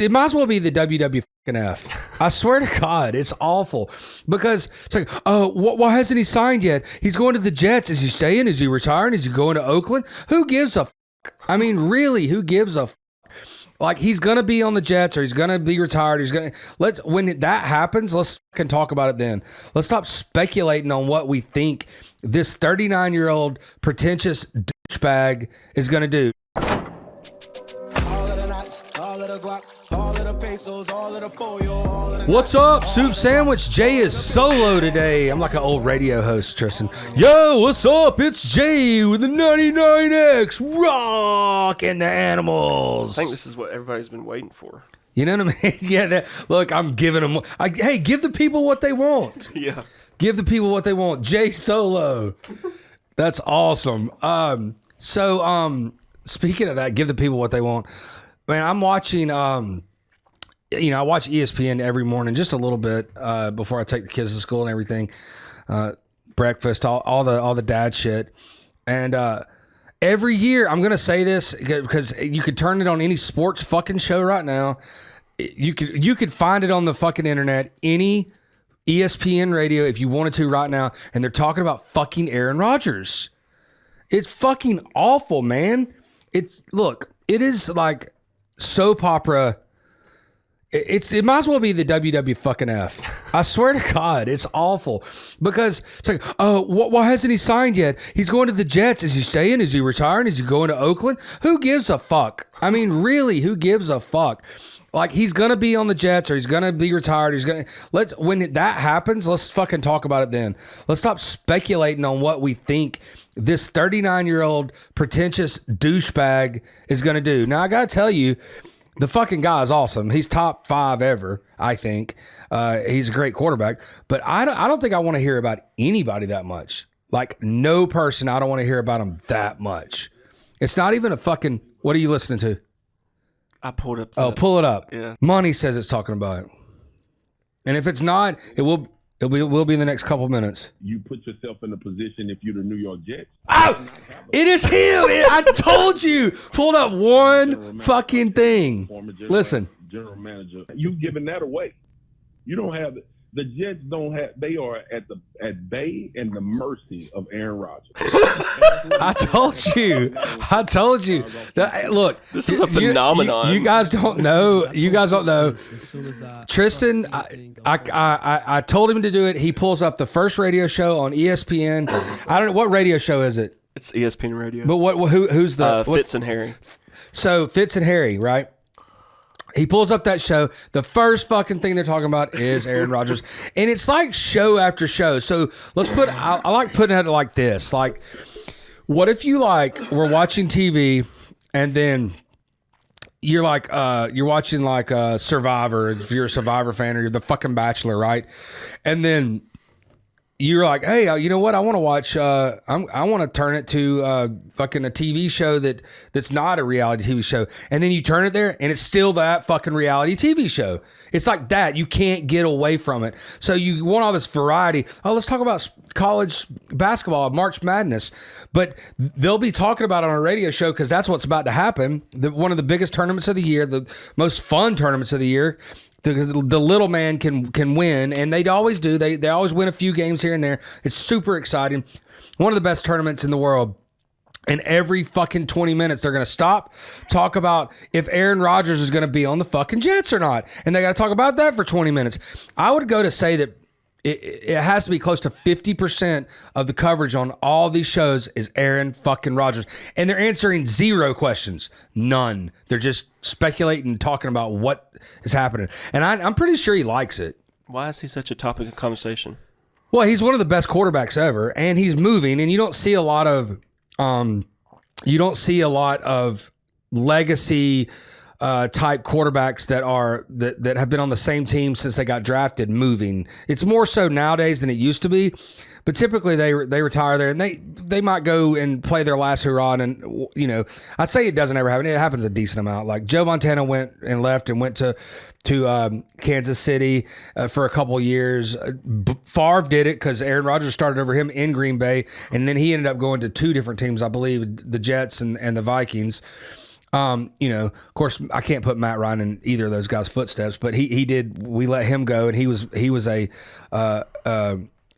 it might as well be the WWF. I swear to God, it's awful because it's like, oh, why hasn't he signed yet? He's going to the Jets. Is he staying? Is he retiring? Is he going to Oakland? Who gives a fuck? I mean, really, who gives a fuck? Like, he's gonna be on the Jets or he's gonna be retired. When that happens, let's fucking talk about it then. Let's stop speculating on what we think this 39-year-old pretentious douchebag is gonna do. What's up, Soup Sandwich? Jay is solo today. I'm like an old radio host, Tristan. Yo, what's up? It's Jay with the 99X Rock and the Animals. I think this is what everybody's been waiting for. You know what I mean? Yeah, look, I'm giving them... hey, give the people what they want. Yeah. Give the people what they want. Jay Solo. That's awesome. Speaking of that, give the people what they want. Man, I'm watching... I watch ESPN every morning, just a little bit before I take the kids to school and everything. Breakfast, all the dad shit. And every year, I'm going to say this because you could turn it on any sports fucking show right now. You could find it on the fucking internet, any ESPN radio if you wanted to right now, and they're talking about fucking Aaron Rodgers. It's fucking awful, man. Look, it is like soap opera. It might as well be the WWF. I swear to God, it's awful because it's like, oh, why hasn't he signed yet? He's going to the Jets. Is he staying? Is he retiring? Is he going to Oakland? Who gives a fuck? I mean, really, who gives a fuck? Like, he's gonna be on the Jets or he's gonna be retired. When that happens, let's fucking talk about it then. Let's stop speculating on what we think this 39-year-old pretentious douchebag is gonna do. Now, I gotta tell you, the fucking guy is awesome. He's top 5 ever, I think. He's a great quarterback. But I don't think I want to hear about anybody that much. Like, no person, I don't want to hear about him that much. It's not even a fucking... What are you listening to? I pulled up. Pull it up. Yeah. Money says it's talking about it. And if it's not, it will be in the next couple minutes. You put yourself in a position if you're the New York Jets. Oh, it is him. I told you. Pulled up one fucking thing. Listen. General manager. You've given that away. You don't have the Jets don't have. They are at bay and the mercy of Aaron Rodgers. I told you. Look, this is a phenomenon. You guys don't know. Tristan, I told him to do it. He pulls up the first radio show on ESPN. I don't know what radio show is it. It's ESPN Radio. But who's the Fitz and Harry? So Fitz and Harry, right? He pulls up that show. The first fucking thing they're talking about is Aaron Rodgers. And it's like show after show. So I like putting it like this. Like, what if you were watching TV and then you're you're watching Survivor, if you're a Survivor fan, or you're the fucking Bachelor, right? And then you're like, hey, you know what? I want to watch. I want to turn it to fucking a TV show that's not a reality TV show, and then you turn it there, and it's still that fucking reality TV show. It's like that. You can't get away from it. So you want all this variety. Oh, let's talk about college basketball, March Madness. But they'll be talking about it on a radio show because that's what's about to happen. One of the biggest tournaments of the year, the most fun tournaments of the year. Because the little man can win, and they always do. They always win a few games here and there. It's super exciting. One of the best tournaments in the world. And every fucking 20 minutes, they're going to stop, talk about if Aaron Rodgers is going to be on the fucking Jets or not. And they got to talk about that for 20 minutes. I would go to say that it has to be close to 50% of the coverage on all these shows is Aaron fucking Rodgers. And they're answering zero questions. None. They're just speculating, talking about what is happening. And I'm pretty sure he likes it. Why is he such a topic of conversation? Well, he's one of the best quarterbacks ever, and he's moving, and you don't see a lot of legacy type quarterbacks that have been on the same team since they got drafted moving. It's more so nowadays than it used to be, but typically they retire there and they might go and play their last hurrah. And I'd say it doesn't ever happen. It happens a decent amount. Like Joe Montana went and left and went to Kansas City for a couple years. Favre did it because Aaron Rodgers started over him in Green Bay, and then he ended up going to 2 different teams, I believe, the Jets and the Vikings. Of course, I can't put Matt Ryan in either of those guys' footsteps, but he did. We let him go, and he was a,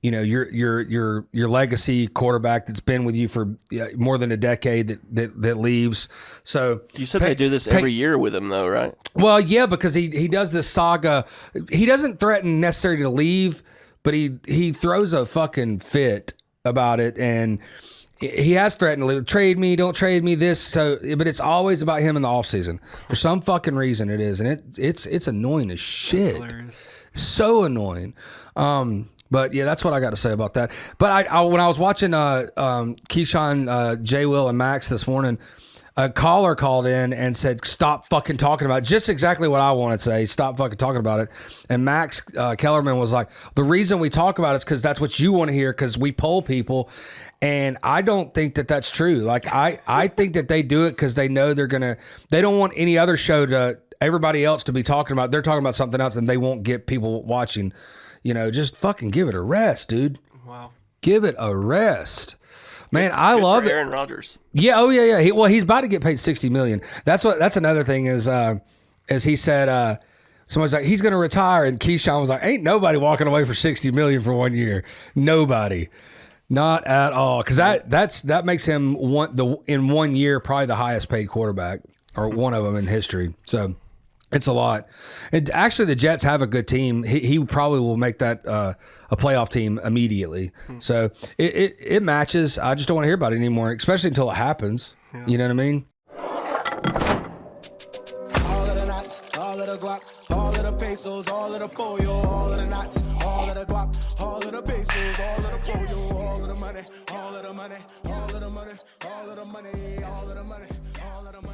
your legacy quarterback that's been with you for more than a decade that leaves. So You said they do this every year with him, though, right? Well, yeah, because he does this saga. He doesn't threaten necessarily to leave, but he throws a fucking fit about it, and he has threatened to leave. Trade me, don't trade me. This, so, but it's always about him in the offseason. For some fucking reason, it is, and it's annoying as shit. That's hilarious. So annoying. But yeah, that's what I got to say about that. But I when I was watching Keyshawn, J. Will, and Max this morning, a caller called in and said, "Stop fucking talking about it." Just exactly what I want to say. Stop fucking talking about it. And Max Kellerman was like, "The reason we talk about it is because that's what you want to hear. Because we poll people." And I don't think that that's true. Like I think that they do it because they know they don't want any other show everybody else to be talking about. They're talking about something else, and they won't get people watching. Just fucking give it a rest, dude. Wow. Give it a rest. Man, I Good love for it. Aaron Rodgers. Yeah, oh yeah. He's about to get paid $60 million. That's another thing is, as he said, somebody's like, he's going to retire, and Keyshawn was like, ain't nobody walking away for $60 million for 1 year. Nobody, not at all. Because that makes him in 1 year probably the highest paid quarterback or one of them in history. So. It's a lot. And actually, the Jets have a good team. He probably will make that a playoff team immediately. So it matches. I just don't want to hear about it anymore, especially until it happens. Yeah. You know what I mean? All of the knots, all of the guap, all of the pesos, all of the pollo, all of the knots, all of the guap, all of the pesos, all of the pollo, all of the money, all of the money, all of the money, all of the money, all of the money, all of the money.